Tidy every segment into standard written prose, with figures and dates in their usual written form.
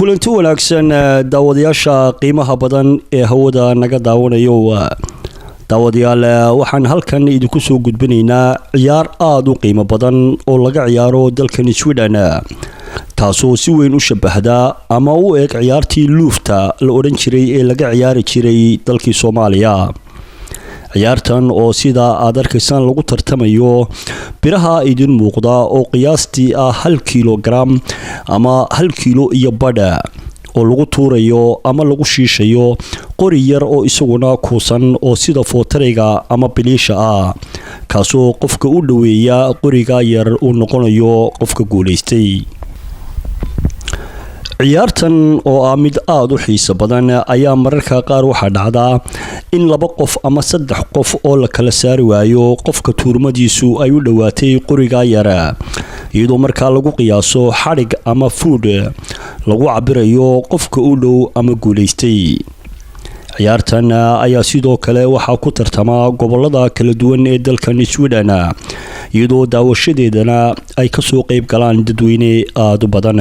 kulanti wanaagsan daawadayaasha qiimaha badan ee hawada naga daawanayo daawadayaal waxaan halkan idinku soo gudbinaynaa ciyaar aad u qiimo badan oo laga ciyaaro dalkan Sweden taasoo si weyn u shabahda ama u eeg ciyaartii luufta la oran jiray ee laga ciyaari jiray dalkii Soomaaliya ciyaartan oo sida aad arkaysaan lagu tartamayo biraha idin muuqda oo qiyaastii ah 1 kilogram ama 1 kilo iyo badha oo lagu tuurayo ama lagu shiishayo qori yar oo isaguna kuusan oo sida footareyga ama biliisha ah kaasoo qofka u dhaweeya qoriga yar uu noqonayo qofka guuleystay ciyaartan oo ah mid aad u xiiso badan ayaa mararka qaar waxa dhacda in 2 qof ama 3 qof oo la kala saari waayo qofka tuurmadiisu ay u dhawaatay qoriga yar iyadoo marka lagu qiyaaso xarig ama food lagu cabirayo qofka u dhow ama guuleystay ciyaartan ayaa sidoo kale waxa ku tartama gobolada kala duwan ee dalkan Sweden iyadoo daawashadeedana ay ka soo qayb galaan dadweyne aad u badan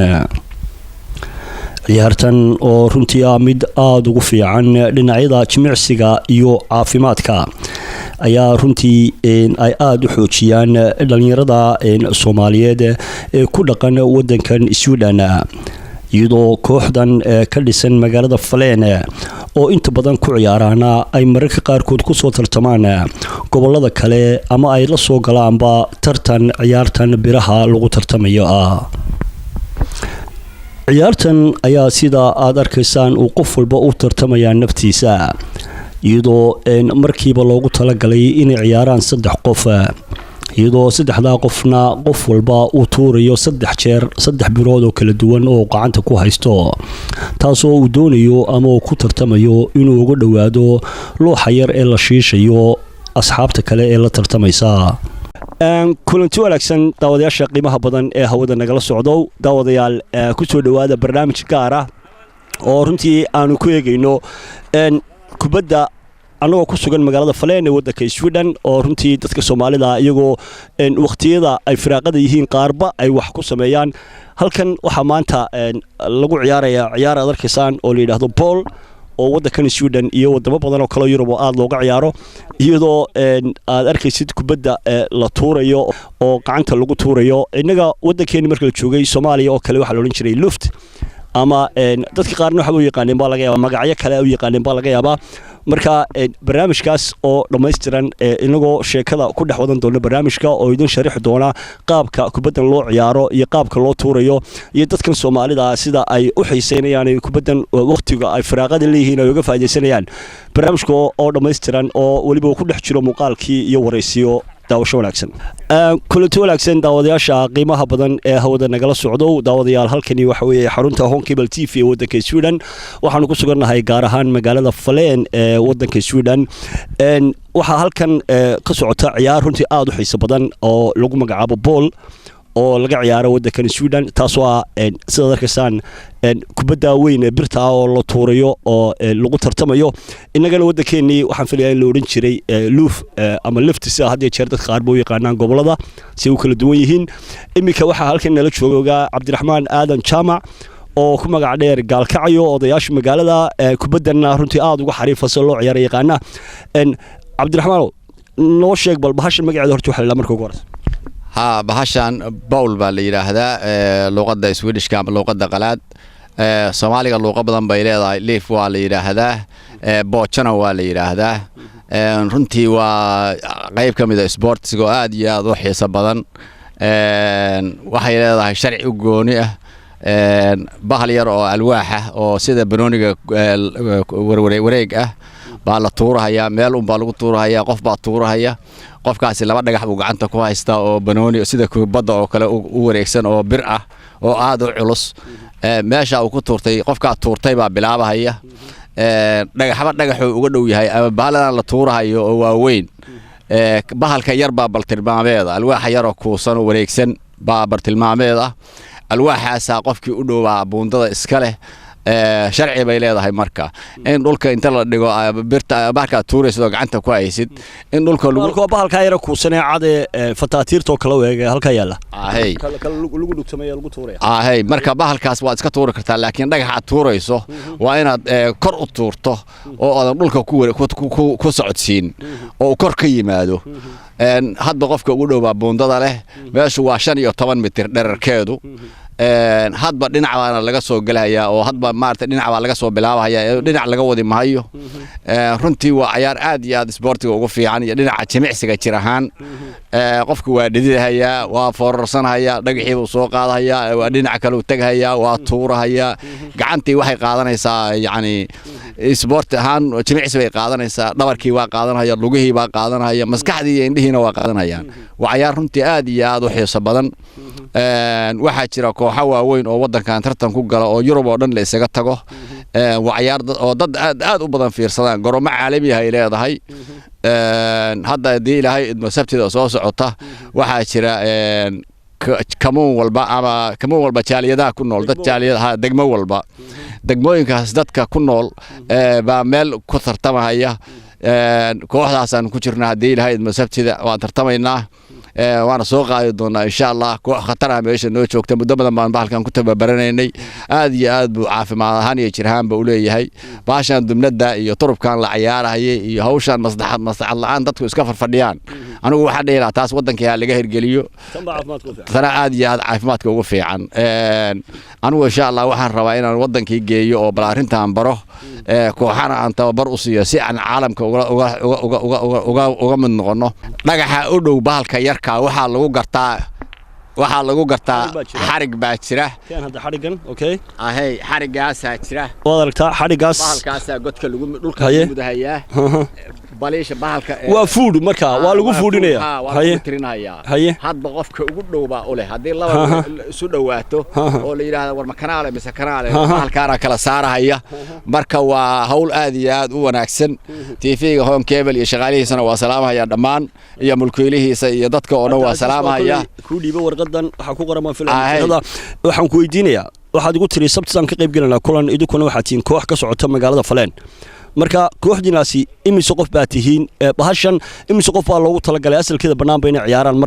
ciyaartan oo runtii ah mid aad ugu fiican dhinacyada jimicsiga iyo caafimaadka ayaa runtii ay aad u xoojiyaan dhalinyarada Soomaaliyeed ee ku dhaqan wadankan Sweden iyadoo kooxdan ka dhisan magaalada Falen oo inta badan ku ciyaarana ay mararka qaarkood ku soo tartamaan gobolada kale ama ay la soo galaanba tartan ciyaartan biraha lagu tartamayo ciyaartan ayaa sida aad arkaysaan uu qof walba u tartamaya naftiisa iyadoo markiiba loogu talagalay inay ciyaaraan 3 qof iyadoo 3da qofna qof walba uu tuurayo 3 jeer 3 birood oo kala duwan oo gacanta ku haysto taasoo uu doonayo ama uu ku tartamayo inuu uga dhawaado looxa yar ee la shiishayo asxaabta kale ee la tartamaysa kulanti wanaagsan daawadayaasha qiimaha badan ee hawada nagala socdo daawadayaal ku soo dhawaada barnaamij gaar ah oo runtii aanu ku eegayno kubadda anagoo ku sugan magaalada Falen ee wadanka Sweden oo runtii dadka Soomaalida iyagoo waqtiyada ay firaaqada yihiin qaarba ay wax ku sameeyaan halkan waxa maanta lagu ciyaaraya ciyaar aad arkaysaan oo la yiraahdo ball oo wadankan Sweden iyo wadamo badan oo kale Yurub aad looga ciyaaro iyadoo aad arkaysid kubadda la tuurayo oo gacanta lagu tuurayo inaga wadankeena marka la joogay Soomaaliya oo kale waxa la oran jiray luft ama dadka qaarna waxa uu yaqaaneen baa laga yaabaa magacyo kale u yaqaaneen baa laga yaabaa marka barnaamijkaas oo dhameystiran inagoo sheekada ku dhex wadan doona barnaamijka oo idin sharixi doona qaabka kubaddan loo ciyaaro iyo qaabka loo tuurayo iyo dadkan Soomaalida sida ay u xiiseynayaan kubaddan waqtiga ay firaaqada leeyihiin ay uga faa'iideysanayaan barnaamijka oo dhameystiran oo waliba ku dhex jiro muuqaalkii iyo wareysiyo daawasho wanaagsan kulanti wanaagsan daawadayaasha qiimaha badan ee hawada nagala socdo daawadayaal halkani waxa weeye xarunta Home Cable TV ee wadanka Sweden waxaanu ku sugannahay gaar ahaan magaalada Falen ee wadanka Sweden waxa halkan ka socota ciyaar runtii aad u xiiso badan oo lagu magacaabo ball oo laga ciyaaro wadankan Sweden taasoo ah sida arkaysaan kubadda weyn ee birta oo la tuurayo oo lagu tartamayo inagana wadankeennii waxaan filayaa in la oran jiray luuf ama liftis hadii jeer dadka qaar buu yaqaanaan gobolada si uu kala duwan yihiin imika waxa halkan nala jooga Cabdiraxmaan Aadan Jaamac oo ku magac dheer gaalkacayo odayaasha magaalada kubaddan runtii aad uga xariifaysan loo ciyaar yaqaana Cabdiraxmaan noo sheeg bal bahasha magaceeda horta waxa la markuu goorto bahashan bowl baa la yiraahdaa luqadda Swedish ama luqadda qalaad Soomaaliga luqad badan bay leedahay leaf waa la yiraahdaa bochana waa la yiraahdaa runtii waa qayb kamid ah sportsiga aad iyo aad u xiiso badan waxay leedahay sharci u gooni ah bahal yar oo alwaax ah oo sida banooniga wareeg ah baa la tuurahaya meel un baa lagu tuurahaya qof baa tuurahaya qofkaasi 2 dhagax buu gacanta ku haysta oo banooni sida kubadda oo kale u wareegsan oo bir ah oo aad u culus meesha uu ku tuurtay qofka tuurtay baa bilaabahaya dhagaxu uga dhow yahay ama baaladan la tuurahayo oo waaweyn bahalka yar baa baltilmaameeda alwaax yar oo kuusan oo wareegsan baa baltilmaameeda alwaaxaas qofkii u dhowaa buundada iska leh sharci bay leedahay marka in dhulka inta la dhigo birta bahalka tuurayso gacanta ku haysid in dhulka bahalka yara ku saneecade fataatiirto kala weega halka yaala hay lagu dhugtamay lagu tuuray hay marka bahalkaas waad iska tuuri kartaa laakiin dhagaxa tuurayso waa inaad kor u tuurto oo aad dhulka ku socodsiin oo kor ka yimaado hadba qofka ugu dhow baa buundada leh meeshu waa 15 mitir dhererkeedu hadba dhinac baana laga soo galayaa oo hadba maarta dhinac baa laga soo bilaabayaa dhinac laga wadi maayo runtii waa ciyaar aad iyo aad sportiga ugu fiican iyo dhinaca jimicsiga jir ahaan qofku waa dhididhayaa waa foorarsanaya dhagaxii uu soo qaadayaa waa dhinac kale uu tagayaa waa tuurahayaa gacantii waxay qaadanaysaa yani sport ahaan jimicsi bay qaadanaysaa dhabarkii waa qaadanaya lugihii baa qaadanaya maskaxdii iyo indhihiina waa qaadanayaan waa ciyaar runtii aad iyo aad u xiiso badan waxaa jira kooxo waaweyn oo wadankan tartan ku gala oo Yurub oo dhan la isaga tago waa ciyaar oo dad aad u badan fiirsadaan garoomo caalami ah ay leedahay hadda hadii Ilaahay idmo sabtida soo socota waxaa jira kamuun walba jaaliyadaha ku nool dad jaaliyadaha degmo walba degmooyinkaas dadka ku nool baa meel ku tartamaya kooxdaasaan ku jirnaa hadii Ilaahay idmo sabtida waan tartamaynaa وانا سوق ايضا ان شاء الله خطرها meesha noo joogta muddo badan baan bahalkan ku tababaranaynay aad iyo aad buu caafimaad ahaan iyo jirhaan buu leeyahay baashan dumnada iyo turubkan la ciyaarayay iyo hawshan maslaxad la'aan dadku iska farfadhiyaan anigu waxa dheeraa taas wadanka laga hirgeliyo tana aad iyo aad caafimaadka ugu fiican anigu insha Allah waxaan rabaa inaan wadankii geeyo oo bal arintan baro kooxana aan tababar u siiyo si aan caalamka uga mid noqono dhagaxa u dhow bahalka yarka waxa lagu gartaa xarig baa jira teen hada xarigan okay xarigaas jira waad aragtaa xarigaas bahalkaas godka lagu dhulka mudahayaa baleesha bahalka waa food marka waa lagu foodinaya haye hadba qofka ugu dhow baa u leh hadii laba isu dhawaato oo la yiraahdo war makanaale mise kanaale bahalkaana kala saarahaya marka waa hawl aad iyo aad u wanaagsan TV-ga home cable iyo shaqaalihiisana waa salaamaya dhamaan iyo mulkiilihiisa iyo dadka oo dhan waa salaamaya ku dhiibo warqadan waxa ku qoran filimada waxaan ku weydiinayaa waxaad igu tiri sabtisan ka qayb galanaa kulan idukuna waxaad tiin koox ka socota magaalada Faleen marka kooxdinaasi imise qof baa tihiin bahashan imise qof baa loogu talagalay asalkeeda banaanba inay ciyaaraan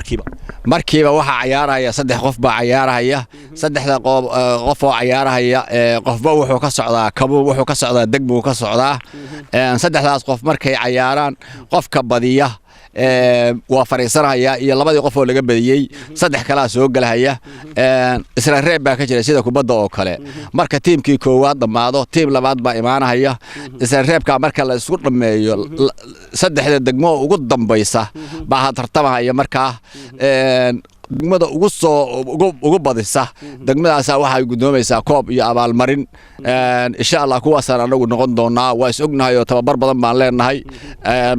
markiiba waxa ciyaaraya 3 qof baa ciyaaraya 3da qof oo ciyaaraya qofba wuxuu ka socdaa kabo wuxuu ka socdaa degmo ka socdaa 3daas qof markay ciyaaraan qofka badiya waa fariisanaya iyo labadii qof oo laga badiyay 3 kala soo galaya isla reeb baa ka jira sida kubadda oo kale marka tiimkii koowaad dhamaado tiim labaad baa imaanaya isla reebka marka la isku dhameeyo 3 degmo ugu dambaysa baa tartamaya marka degmada ugu badisa degmadaas waxa gudoomaysaa koob iyo abaal marin insha Allah kuwaasaan anagu noqon doonaa waa is ognahay oo tababar badan baan leenahay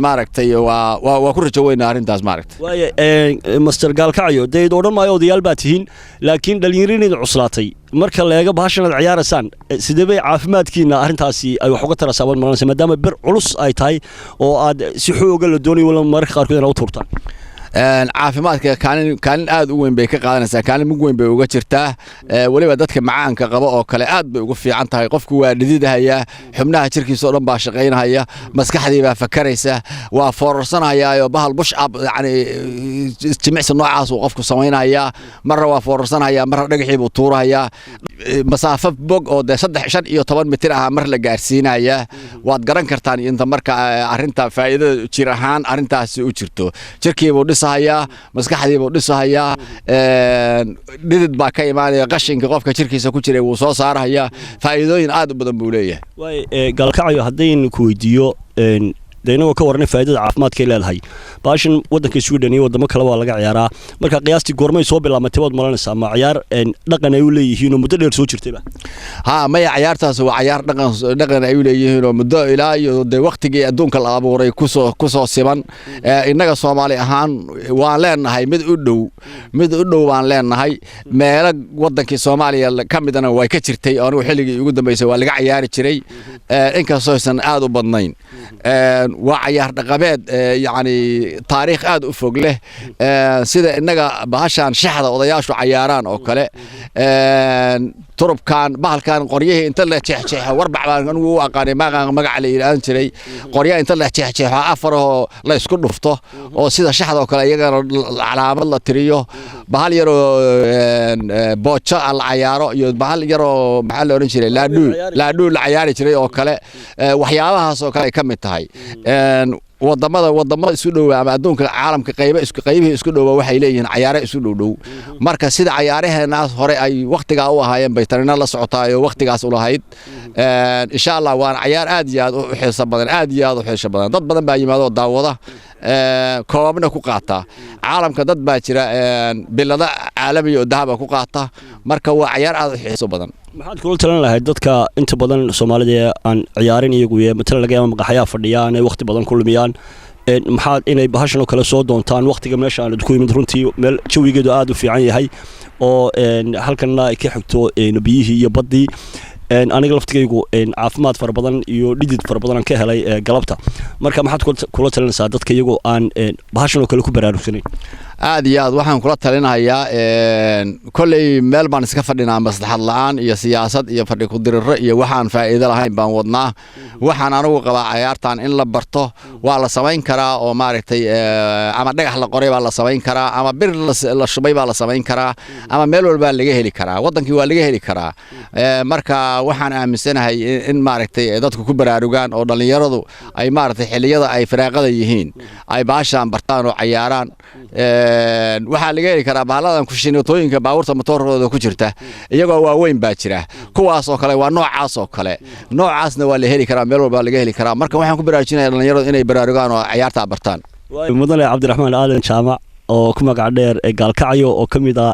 maaragtay waa ku rajo weynaa arintaas maaragtay waaye master gaalkacayo deed oo dhan maayo odayaal baa tihiin laakiin dhalinyarada cuslaatay marka leega bahashan aad ciyaaraysan sidee bay caafimaadkiina arintaasi ay wax uga tarasaaban malanaysa maadaama bir culus ay tahay oo aad si xooga la doonayo wala marka qaar koodana u turtaan caafimaadka kaalin aad u weyn bay ka qaadanaysaa kaalin mug weyn bay uga jirtaa waliba dadka macaanka qaba oo kale aad bay ugu fiican tahay qofku waa dhididahaya xubnaha jirkiisa oo dhan baa shaqeynaya maskaxdii baa fakaraysa waa foorarsanaya oo bahal bush up yani jimicsi noocaas uu qofku sameynaya marna waa foorarsanaya marna dhagaxii buu tuuraya masaafo bog oo 3-5 mitir ah mar la gaarsiinaya waad garan kartaan inta marka arinta faa'iidada jir ahaan arintaasi u jirto jirkiiba dhisahaya maskaxdiiba dhisahaya dhidid baa ka imaanaya qashinka qofka jirkiisa ku jiray wuu soo saaraya faa'iidooyin aad u badan buu leeyahay way galkacayo hadeen ku weydiiyo deynoo ka waran faa'iidada caafimaadka ay leedahay baashan wadanka Sweden iyo wadamo kale waa laga ciyaaraa marka qiyaastii goormay soo bilaabantay wad malanaysa ma ciyaar dhaqan ay u leeyihiin oo muddo dheer soo jirtayba ma ciyaartaas waa ciyaar dhaqan ay u leeyihiin oo muddo ilaa iyo waqtigii adduunka la abuuray ku soo siban inaga Soomaali ahaan waan leenahay mid u dhow waan leenahay meel wadankii Soomaaliya kamidana way ka jirtay oo xilligii ugu dambeysay waa laga ciyaari jiray inkastoo aysan aad u badnayn وعيار دقابات يعني تاريخ آد أفق له سيدا إننا بهاشان شحذا وضياش وعياران أو كله turubkan bahalkan qoryihii inta la jeexjeexo warbac baan anigu u aqaanay magaca la yiraahan jiray qoryaha inta la jeexjeexo afar oo la isku dhufto oo sida shaxda oo kale iyagana calaamad la tiriyo bahal yar oo boojo al cayaaro iyo bahal yar oo maxaa la oran jiray laadhu la cayaari jiray oo kale waxyaabahaas oo kale ka mid tahay wadamada isu dhow ama adduunka caalamka qaybihii isku dhow waxay leeyihiin cayaare isu dhow marka sida cayaaraheenaas hore ay waqtiga u ahaayeen bay tarina la socotaay oo waqtigaas u lahayd insha Allah waan cayaar aad iyo aad u xiiso badan dad badan baa yimaado daawada koobabna ku qaata caalamka dad baa jira bilada caalami oo dahab ku qaata marka waa cayaar aad u xiiso badan maxaad kula talan lahayd dadka inta badan Soomaalida aan ciyaarin iyagu matala laga yaabo maqaxaya fadhiyaan ay waqti badan ku lumiyaan maxaad inay bahashan oo kale soo doontaan waqtiga meesha aan ku yimid runtii meel jawigeedu aad u fiican yahay oo halkanna ay ka xigto biyihii iyo badii aniga laftigaygu caafimaad fara badan iyo dhidid fara badan ka helay galabta marka maxaad kula talinaysaa dadka iyagu aan bahashan oo kale ku baraarugsanayn aad iyo aad waxaan kula talinayaa kolley meel baan iska fadhinaa maslaxad la'aan iyo siyaasad iyo fadhi ku dirirro iyo waxaan faa'iido lahayn baan wadnaa waxaan anigu qabaa ciyaartan in la barto waa la samayn karaa oo maaragtay ama dhagax la qoray baa la samayn karaa ama bir la shubay baa la samayn karaa ama meel walba laga heli karaa wadankii waa laga heli karaa marka waxaan aaminsanahay in maaragtay dadku ku baraarugaan oo dhalinyaradu ay maaragtay xilliyada ay firaaqada yihiin ay baashaan bartaan oo ciyaaraan waxaa laga heli karaa bahaladan kushiinatooyinka baabuurta matoorkooda ku jirta iyagoo waaweyn baa jira kuwaas oo kale waa noocaas oo kale noocaasna waa la heli karaa meel walba laga heli karaa marka waxaan ku baraarujinayaa dhalinyaradu inay baraarugaan oo ciyaarta bartaan mudane Cabdiraxmaan Aadan Jaamac oo ku magac dheer Gaalkacyo oo kamid ah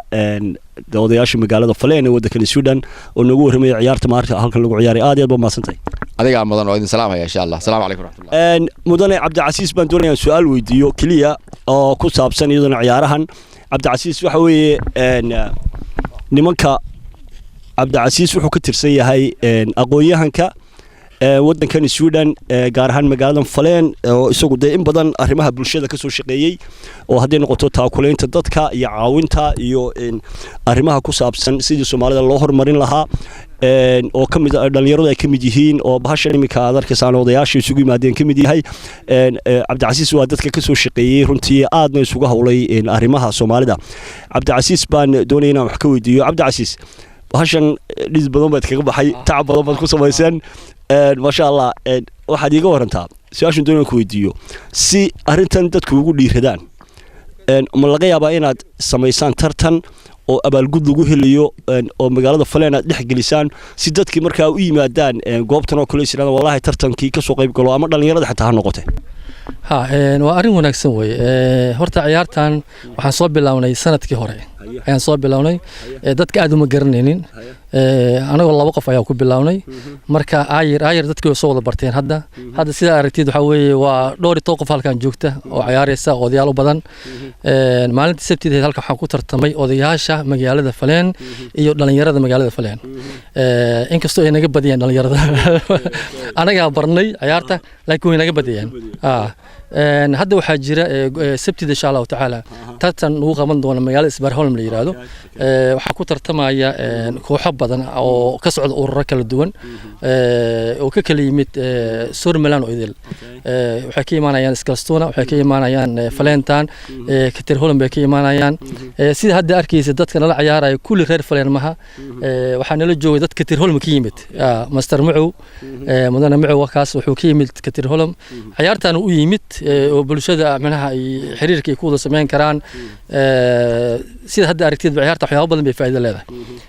odayaasha magaalada Faleen ee waddanka Suudaan oo nagu warramay ciyaarta maarta halkan lagu ciyaaray aad iyo aad ba maasantay adiga mudan oo idin salaamaya insha Allah assalaamu alaykum warahmatullahi mudane Cabdicasiis baan doonayaa su'aal weydiiyo kaliya oo ku saabsan iyadana ciyaarahan Cabdicasiis waxa weeye nimanka Cabdicasiis wuxuu ka tirsan yahay aqoon-yahanka waddankan Suudaan gaar ahaan magaalada Faleen oo isagu in badan arrimaha bulshada ka soo shaqeeyay oo haddii noqoto taakulaynta dadka iyo caawinta iyo arrimaha ku saabsan sidii Soomaalida loo horumarin lahaa oo kamid dhalinyaradu ay kamid yihiin oo bahashan imika aad arkaysaan odayaasha isugu yimaadeen kamid yahay Cabdicasiis waa dadka ka soo shaqeeyay runtii aadna isugu hawlay arrimaha Soomaalida Cabdicasiis baan doonayaa inaan wax ka weydiiyo Cabdicasiis bahashan dhis badan baad kaga baxay tacab badan baad ku samayseen ما شاء الله واحد يقول أنت سؤال دون كويديو سي أرنتن تدخل ديردان ملقيا بقينا سميسان ترتن أو أبى الجود لجوه الليو أو مجالات فلانة لحق لسان سيدات كي مركا وي مادان جوابتنا كل شيء والله ترتن كي كسوقي بقولوا أمر دلني يرد حتى هالنقطة ها وأرين ونكسن وي هرتا عيارتان وحنصوب بلاوني سنة كي هوري حنصوب بلاوني دتك أدو مقرنين أنا والله وقف أياو كبلاوني مركا عاير دتك وصول برتين هذا سيدا أرتيد حوي ودوري توقف هالكان جوكته وعيار يسا وديالو بدن maalintii sabtida halka waxaan ku tartamay odayaasha magaalada Faleen iyo dhalinyarada magaalada Faleen inkastoo ay naga badiyeen dhalinyarada anaga barnay ciyaarta laakiin way naga badiyeen hadda waxaa jira sabtida insha Allah taala tartan uu qaban doona magaalada Isbarholm la yiraahdo waxaa ku tartamaya kooxo badan oo ka socda ururo kala duwan oo ka kala yimid Somaliland oo idil waxay ka imaanayaan Iskastona waxay ka imaanayaan Faleentan كتير هولم بيكي مانايان سيد هذا أركيز دت كنا لا عيارة كل غير فلان مها وحنا للجو دت كتير هولم كيمت ماستر معه مدنا معه وكاس وحكيمت كتير هولم عيارتنا ويمت وبالشدة منها حرير كي يكون سمين كران سيد هذا أركيز بعيارته حياة بدن بفائدة لهذا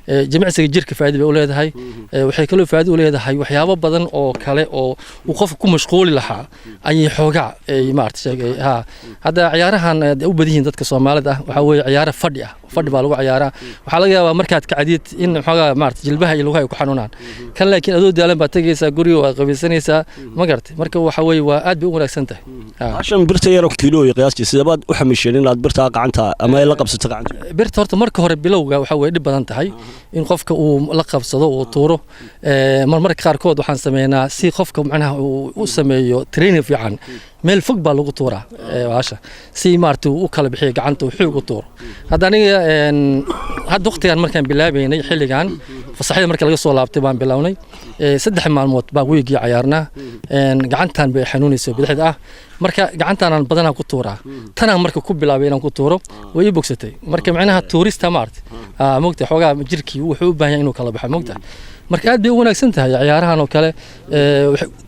جميع سجير كفائدة بأولاد هاي وحيكلوا فائدة أولاد هاي وحياة بدن أو كله أو وقف كم مشغول لها أي حاجة مارت شيء ها هذا عيارها بديهن dadka Soomaalida waxa way ciyaar fadhi baa lagu ciyaaraa waxa laga yaabaa markaad ka cadid in xogaa maartay jilbaha iyo lugaha ay ku xanuunaan kan laakiin adoo daalan baad tagaysaa guriga waa qabiisanaysaa ma gartay marka waxa way waa aad bay u wanaagsan tahay عشان برتا يرى كيلو قياسي سيدباد وحمشين إن برتا قعنتها أما يلا قبضة قعنتها birta horta marka hore bilowga waxa way dhib badan tahay in qofka uu la qabsado oo tuuro marmarka qaarkood waxaan sameeynaa si qofka macnaha uu sameeyo training fiican meel fog baa lagu tuuraa waasha si maartay uu kala bixiyo gacanta uu xoog u tuuro hadda aniga hadda waqtigan markaan bilaabaynay xilligan fasaxada markii laga soo laabtay baan bilownay 3 maalmood baa weeygi ciyaarnaa gacantan bay xanuunayso bidixda ah marka gacantan badanaa ku tuuraa tan marka ku bilaabay inaan ku tuuro way i bogsatay marka macnaha tuurista maartay moogta xogaa jirkii wuxuu u baahan yahay inuu kala baxo moogta marka aad bay u wanaagsan tahay ciyaarahan oo kale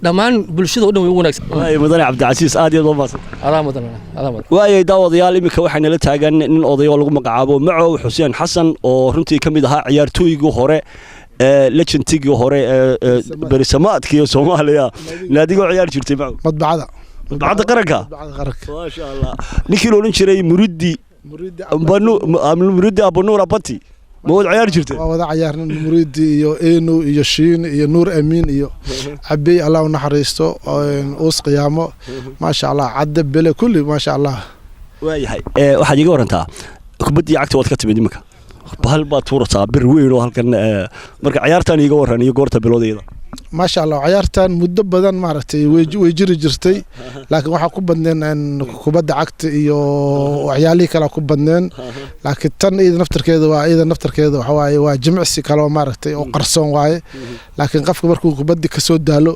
dhammaan bulshada oo dhan way u wanaagsan ay mudane Cabdicasiis aad iyo doon adaa waayay daawadayaal imika waxayna la taagan nin odayo lagu magacaabo Macow Xuseen Xasan oo runtii kamid ahaa ciyaartooygii hore legendkii hore berisamaadkii Soomaaliya naadiga ciyaar jirtay Macow madbacada qaranka ma sha Allah ninkii loo oran jiray Muridi Abnuur Abati موضوع عيار جرته وضع عيار مريد يو إنو يو شين يو نور أمين يو عبي الله ونحرسته أوس قيامه ما شاء الله عدب بله كل ما شاء الله واي هاي واحد يقول أنت كبدي عكت وقت كتب دمك بهالباتورة صابر وين وهالكن مرك عيار تاني يقول تبلودي ما شاء الله عيارتان مدة بدن معرتي ويجري جرتي لكن waxaa ku badneen in kubadda cagta iyo waxyaalihi kala ku badneen laakiin tan iyada naftarkeeda waxa waaye waa jimicsi kale oo maartay oo qarsoon waaye laakiin qofka markuu kubadda ka soo daalo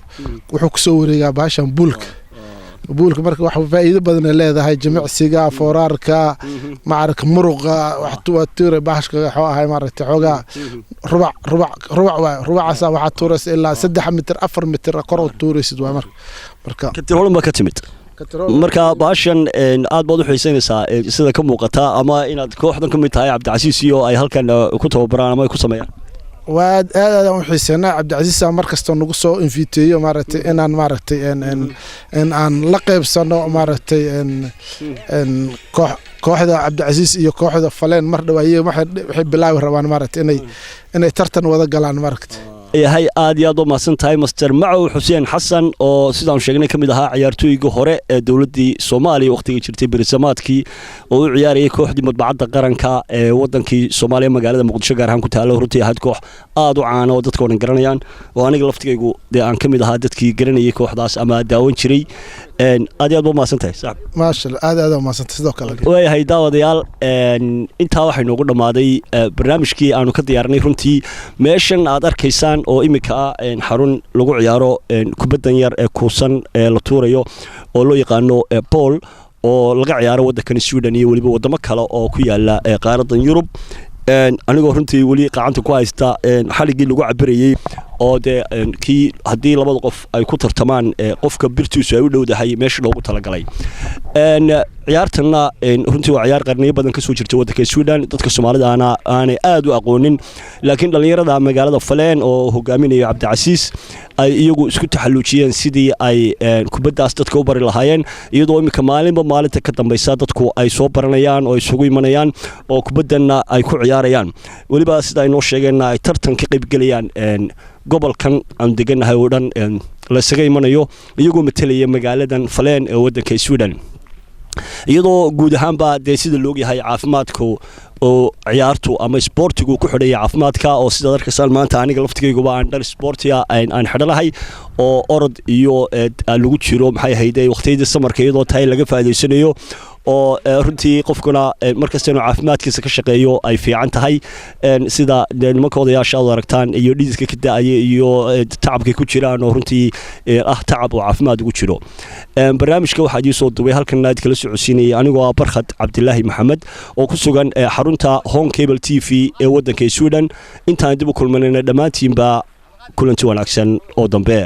wuxuu ku soo wareegaa baashan buulka marka wax faa'iido badan leedahay jimicsiga foorarka maarka muruqa wax tuure baashka waxa ahay maartay xoga rubac waxa tuuras ilaa 3 mitir 4 mitir kor u tuurisid waa marka katirol ma ka timid marka baashan aad baad u xiisaynaysaa sida ka muuqata ama inaad kooxdan ka mid tahay Cabdicasiis iyo ay halkan ku tababaraan ama ay ku sameeyaan واد أنا حسنا عبد العزيز مركز نقصه انفيتيو مرتي إن أنا مرتي إن لقب سنة مرتي إن كوحدة عبد العزيز إيو كوحدة فلان مرة وهي واحد يحب الله الربان مرتي إني ترتن وذا قلان مركت هاي aad iyo aad u maasan tahay Master Macow Xuseen Xasan oo sidaan sheegnay kamid ahaa ciyaartooyga hore ee dawladda Soomaaliya waqtigii jirtay berisamaadkii oo u ciyaarayay kooxdii madbacadda qaranka ee wadankii Soomaaliya magaalada Muqdisho gaar ahaan ku taalo runtii ahayd koox aad u caan oo dadka oo garanayaan oo aniga laftigaygu aan kamid ahaa dadkii garanayay kooxdaas ama daawan jiray aad iyo aad u maasan tahay saaxib ma sha Allah aad u maasan tahay sidoo kale way hay daawadayaal inta waxay noogu dhamaaday barnaamijkii aanu ka diyaarinay runtii meeshan aad arkaysaan oo imika xarun lagu ciyaaro kubaddan yar ee kuusan ee la tuurayo oo loo yaqaano Paul oo laga ciyaaro waddanka Sweden iyo waliba wadamo kale oo ku yaala qaaraddan Yurub anigoo runtii wali qacanta ku haysta xaligii lagu cabirayay oo kii hadii labada qof ay ku tartamaan qofka birtiisu ay u dhowdahay meesha loogu talagalay ciyaartana runtii waa ciyaar qarniyo badan ka soo jirta waddanka Sweden dadka Soomaalida aanay aad u aqoonin laakiin dhalinyarada magaalada Faleen oo hogaaminaya Cabdicasiis ay iyagu isku taxalluujiyeen sidii ay kubaddaas dadka u bari lahaayeen iyadoo imika maalinta ka dambaysa dadku ay soo baranayaan oo isugu imanayaan oo kubaddanna ay ku ciyaarayaan waliba sida ay noo sheegeen ay tartan ka qayb galayaan gobolkan aan deganahay oo dhan la isaga imanayo iyagoo metelaya magaaladan Faleen ee waddanka Sweden iyadoo guud ahaanba sida loo yahay caafimaadku oo ciyaartu ama sportigu ku xidhay caafimaadka oo sida darkasan maanta aniga laftigayguba aan dhar sportiga aan xidhanahay oo orod iyo lagu jiro maxay ahayd waqtiyada samarka iyadoo tahay laga faa'iideysanayo oo runtii qofkuna markasta inuu caafimaadkiisa ka shaqeeyo ay fiican tahay sida nimanka odayaasha aad aragtaan iyo dhidiska ka daayay iyo tacabka ku jiraan oo runtii tacab oo caafimaad ugu jiro barnaamijka waxa ay soo duubay halkan naad kala socodsiinay anigoo Barkhad Cabdilaahi Maxamed oo ku sugan xarunta Home Cable TV ee waddanka Sweden intaan dib u kulmanayna dhamaantiinba kulanti wanaagsan oo dambe